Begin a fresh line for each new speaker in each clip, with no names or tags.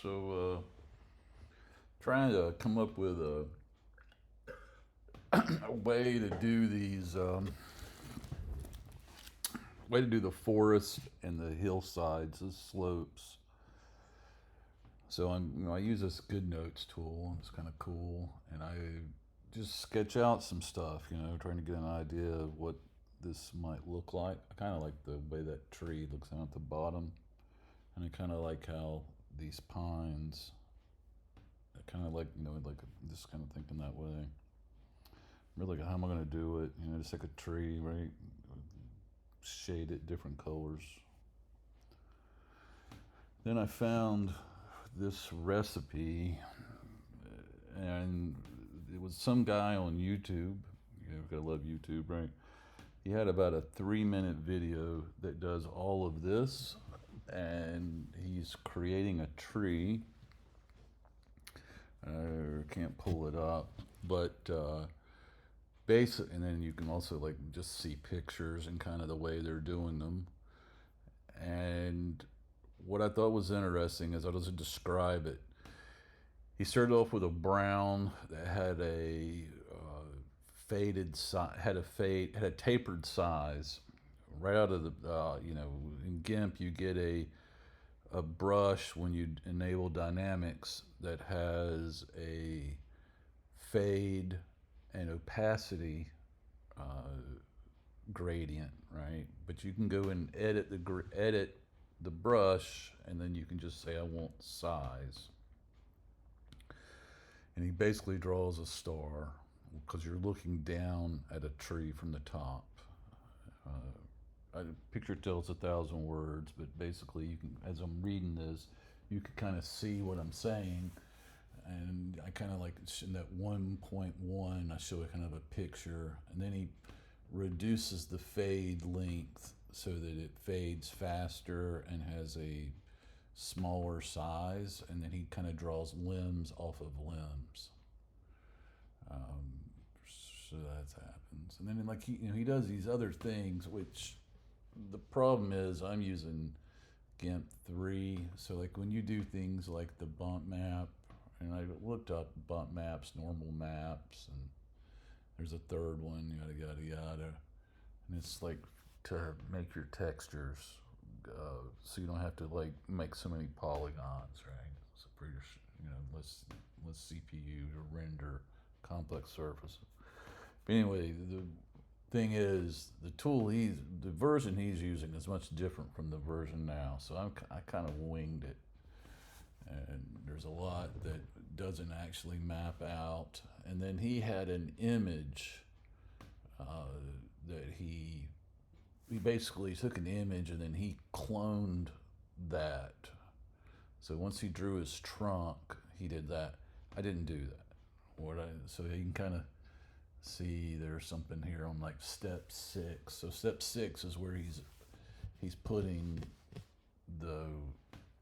So, trying to come up with a way to do these, way to do the forest and the hillsides, the slopes. So I use this Good Notes tool. It's kind of cool, and I just sketch out some stuff. Trying to get an idea of what this might look like. I kind of like the way that tree looks out at the bottom, and I kind of like how these pines. I kind of like just kind of thinking that way. Really, how am I going to do it? Just like a tree, right? Shade it different colors. Then I found this recipe, and it was some guy on YouTube. You've got to love YouTube, right? He had about a 3-minute video that does all of this, and he's creating a tree. I can't pull it up, but basic, and then you can also like just see pictures and kind of the way they're doing them. And what I thought was interesting is I'll just describe it. He started off with a brown that had a faded had a tapered size. Right out of the in GIMP you get a brush when you enable dynamics that has a fade and opacity gradient, right? But you can go and edit the brush, and then you can just say I want size, and he basically draws a star because you're looking down at a tree from the top. A picture tells 1,000 words, but basically, you can, as I'm reading this, you can kind of see what I'm saying, and I kind of like in that 1.1, I show a kind of a picture, and then he reduces the fade length so that it fades faster and has a smaller size, and then he kind of draws limbs off of limbs. Um, so that happens, and then like he does these other things, which the problem is I'm using GIMP 3, so like when you do things like the bump map, and I looked up bump maps, normal maps, and there's a third one, yada yada yada, and it's like to make your textures so you don't have to like make so many polygons, right? So for your less CPU to render complex surfaces. But anyway, the thing is, the version he's using is much different from the version now. So I kind of winged it, and there's a lot that doesn't actually map out. And then he had an image that he basically took an image and then he cloned that. So once he drew his trunk, he did that. I didn't do that. So you can kind of see there's something here on like step 6. So step 6 is where he's putting the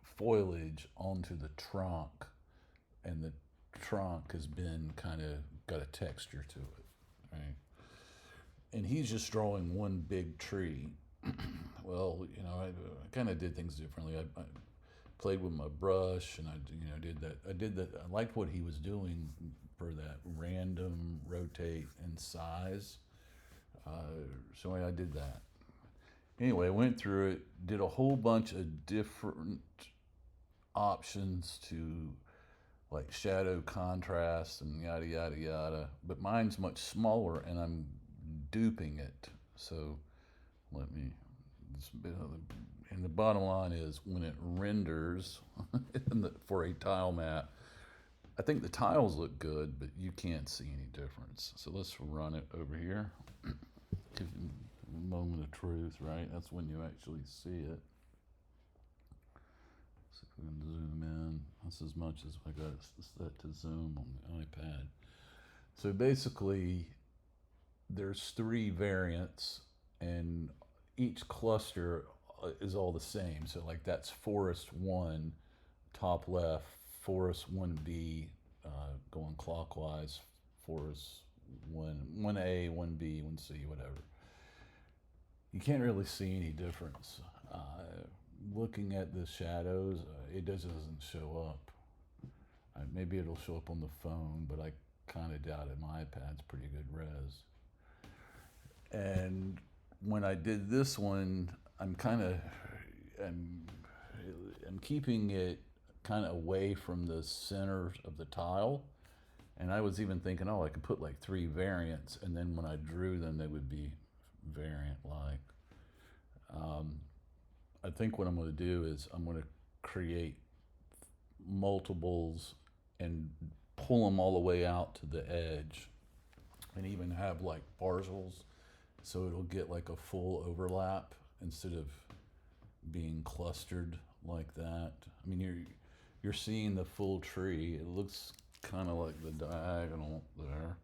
foliage onto the trunk, and the trunk has been kind of got a texture to it, right? And he's just drawing one big tree. Well, I kind of did things differently. I played with my brush, and I did that. I liked what he was doing for that random rotate and size. So I did that. Anyway, I went through it, did a whole bunch of different options to like shadow contrast and yada yada yada. But mine's much smaller, and I'm duping it. So let me. And the bottom line is when it renders for a tile map, I think the tiles look good, but you can't see any difference. So let's run it over here. Give you a moment of truth, right? That's when you actually see it. See if we can zoom in. That's as much as I got set to zoom on the iPad. So basically, there's 3 variants, and each cluster is all the same. So like that's Forest 1, top left, Forest 1B, going clockwise, Forest 1A, 1B, 1C, whatever. You can't really see any difference. looking at the shadows, it just doesn't show up. Maybe it'll show up on the phone, but I kind of doubt it. My iPad's pretty good res. And when I did this one, I'm I'm keeping it kind of away from the center of the tile. And I was even thinking, oh, I could put like 3 variants, and then when I drew them, they would be variant-like. I think what I'm going to do is I'm going to create multiples and pull them all the way out to the edge, and even have like partials, so it'll get like a full overlap instead of being clustered like that. I mean, you're seeing the full tree. It looks kind of like the diagonal there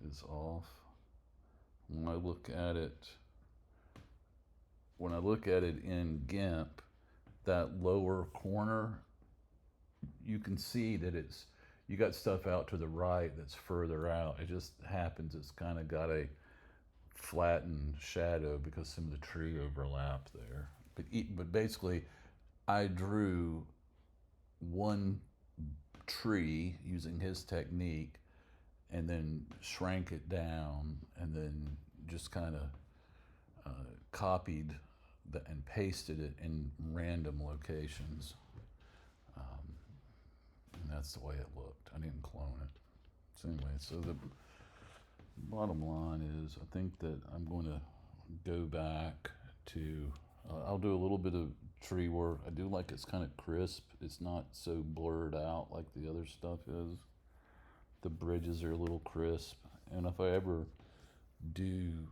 is off. When I look at it in GIMP, that lower corner, you can see that you got stuff out to the right that's further out. It just happens it's kind of got a flattened shadow because some of the tree overlap there. But basically, I drew one tree using his technique, and then shrank it down, and then just kind of copied and pasted it in random locations. And that's the way it looked. I didn't clone it. So anyway, so the bottom line is, I think that I'm going to go back to, I'll do a little bit of tree work. I do like it's kind of crisp. It's not so blurred out like the other stuff is. The bridges are a little crisp. And if I ever do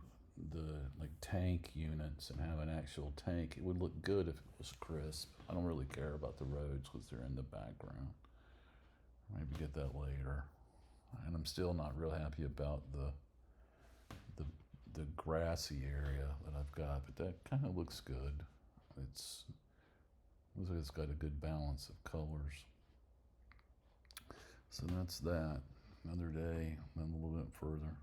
the like tank units and have an actual tank, it would look good if it was crisp. I don't really care about the roads because they're in the background. Maybe get that later. And I'm still not real happy about the grassy area that I've got, but that kind of looks good. Looks like it's got a good balance of colors. So that's that. Another day, then a little bit further.